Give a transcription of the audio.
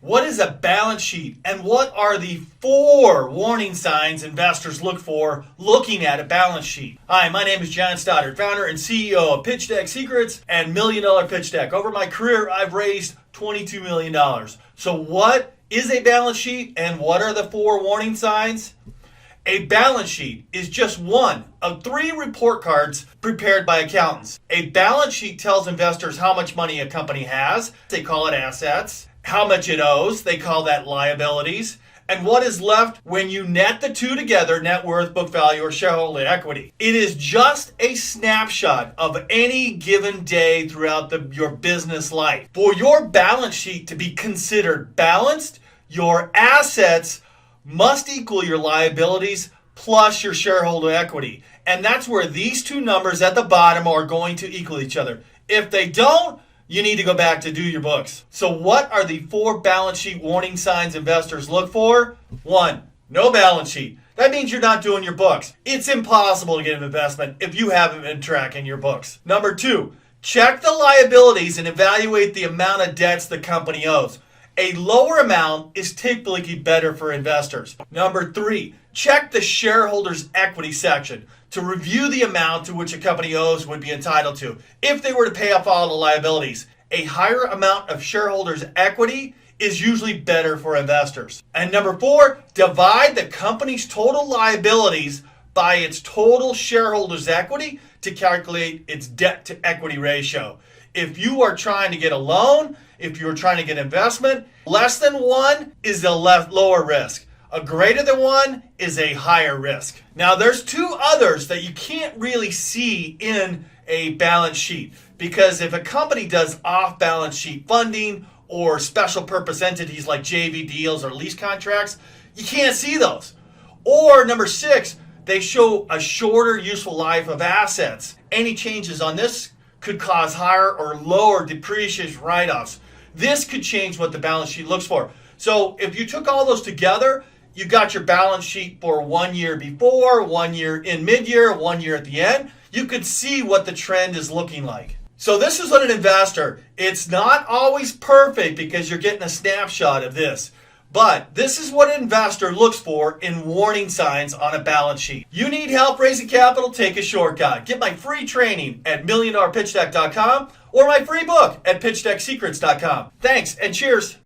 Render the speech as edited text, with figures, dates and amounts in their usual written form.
What is a balance sheet, and what are the 4 warning signs investors look for looking at a balance sheet? Hi, my name is John Stoddard, founder and CEO of Pitch Deck Secrets and Million Dollar Pitch Deck. Over my career, I've raised $22 million. So what is a balance sheet, and what are the 4 warning signs? A balance sheet is just one of 3 report cards prepared by accountants. A balance sheet tells investors how much money a company has. They call it assets. How much it owes, they call that liabilities, and what is left when you net the 2 together, net worth, book value, or shareholder equity. It is just a snapshot of any given day throughout your business life. For your balance sheet to be considered balanced, your assets must equal your liabilities plus your shareholder equity. And that's where these 2 numbers at the bottom are going to equal each other. If they don't, you need to go back to do your books. So what are the 4 balance sheet warning signs investors look for? 1, no balance sheet. That means you're not doing your books. It's impossible to get an investment if you haven't been tracking your books. Number 2, check the liabilities and evaluate the amount of debts the company owes. A lower amount is typically better for investors. Number 3, check the shareholders' equity section to review the amount to which a company owes would be entitled to if they were to pay off all the liabilities. A higher amount of shareholders' equity is usually better for investors. And number 4, divide the company's total liabilities by its total shareholders' equity to calculate its debt to equity ratio. If you are trying to get a loan, if you're trying to get investment, less than 1 is a lower risk. A greater than 1 is a higher risk. Now, there's 2 others that you can't really see in a balance sheet, because if a company does off-balance sheet funding or special purpose entities like JV deals or lease contracts, you can't see those. Or number 6, they show a shorter useful life of assets. Any changes on this could cause higher or lower depreciation write-offs. This could change what the balance sheet looks for. So if you took all those together, you got your balance sheet for 1 year before, 1 year in mid-year, 1 year at the end. You could see what the trend is looking like. So this is what an investor, it's not always perfect because you're getting a snapshot of this. But this is what an investor looks for in warning signs on a balance sheet. You need help raising capital? Take a shortcut. Get my free training at milliondollarpitchdeck.com or my free book at pitchdecksecrets.com. Thanks and cheers.